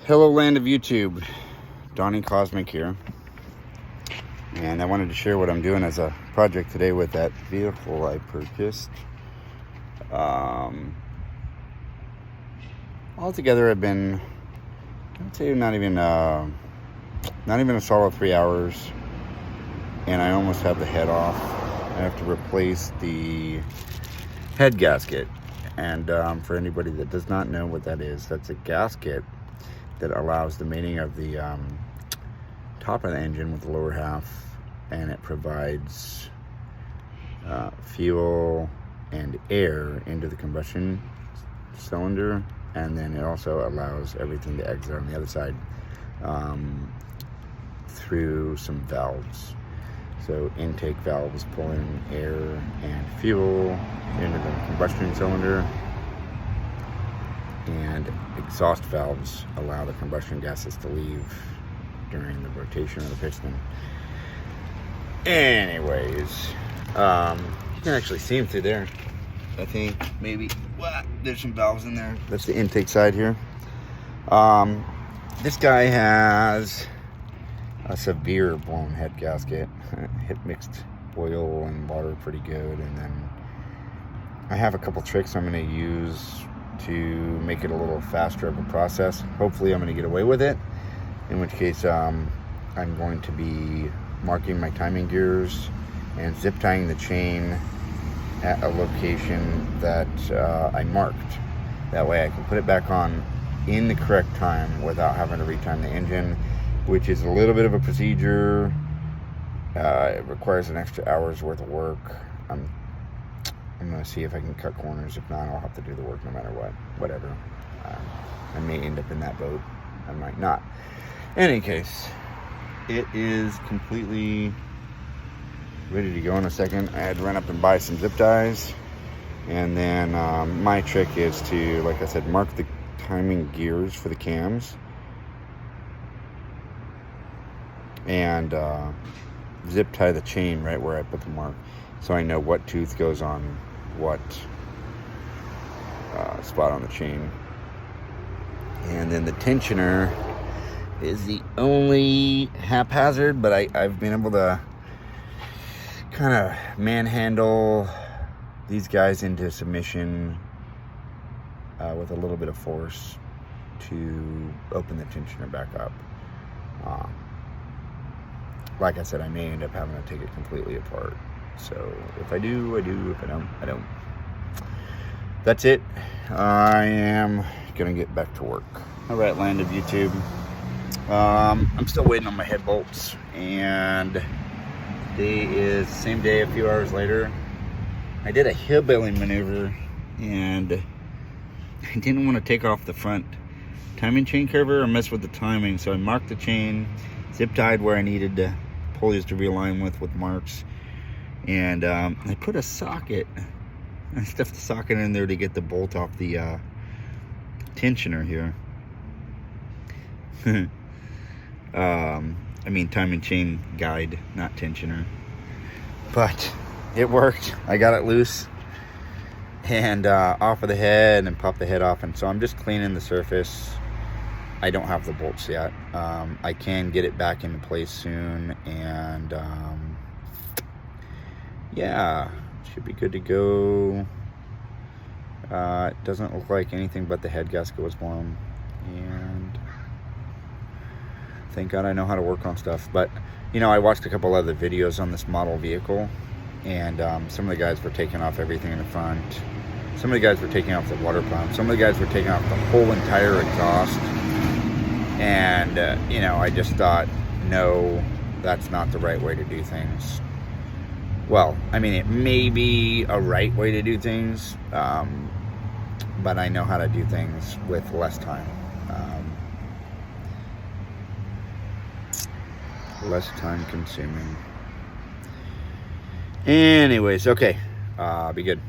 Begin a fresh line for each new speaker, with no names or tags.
Hello land of YouTube, Donnie Cosmic here, and I wanted to share what I'm doing as a project today with that vehicle I purchased. Altogether I've been, I'd say not even a solid 3 hours, and I almost have the head off. I have to replace the head gasket, and for anybody that does not know what that is, that's a gasket that allows the mating of the top of the engine with the lower half, and it provides fuel and air into the combustion cylinder, and then it also allows everything to exit on the other side through some valves. So intake valves pulling air and fuel into the combustion cylinder, and exhaust valves allow the combustion gases to leave during the rotation of the piston. Anyways, you can actually see them through there. I think maybe there's some valves in there. That's the intake side here. This guy has a severe blown head gasket. It mixed oil and water pretty good, and then I have a couple tricks I'm going to use to make it a little faster of a process. Hopefully I'm going to get away with it, in which case I'm going to be marking my timing gears and zip tying the chain at a location that I marked. That way I can put it back on in the correct time without having to retime the engine, which is a little bit of a procedure. It requires an extra hour's worth of work. I'm going to see if I can cut corners. If not, I'll have to do the work no matter what. Whatever. I may end up in that boat. I might not. In any case, it is completely ready to go in a second. I had to run up and buy some zip ties. And then my trick is to, like I said, mark the timing gears for the cams. And zip tie the chain right where I put the mark, so I know what tooth goes on what spot on the chain. And then the tensioner is the only haphazard, but I've been able to kind of manhandle these guys into submission with a little bit of force to open the tensioner back up. Like I said, I may end up having to take it completely apart. So if I do, I do. If I don't, I don't. That's it. I am going to get back to work. All right, land of YouTube. I'm still waiting on my head bolts. And today is the same day, a few hours later. I did a hillbilly maneuver, and I didn't want to take off the front timing chain cover or mess with the timing. So I marked the chain, zip tied where I needed the pulleys to realign with marks, and I put a socket. I stuffed the socket in there to get the bolt off the tensioner here. I mean timing chain guide, not tensioner. But it worked. I got it loose and off of the head and popped the head off, and so I'm just cleaning the surface. I don't have the bolts yet. I can get it back into place soon, and yeah, should be good to go. It doesn't look like anything but the head gasket was blown, and thank God I know how to work on stuff. But you know, I watched a couple other videos on this model vehicle, and some of the guys were taking off everything in the front. Some of the guys were taking off the water pump. Some of the guys were taking off the whole entire exhaust. And, you know, I just thought, no, that's not the right way to do things. Well, I mean, it may be a right way to do things, but I know how to do things with less time. Less time consuming. Anyways, okay, be good.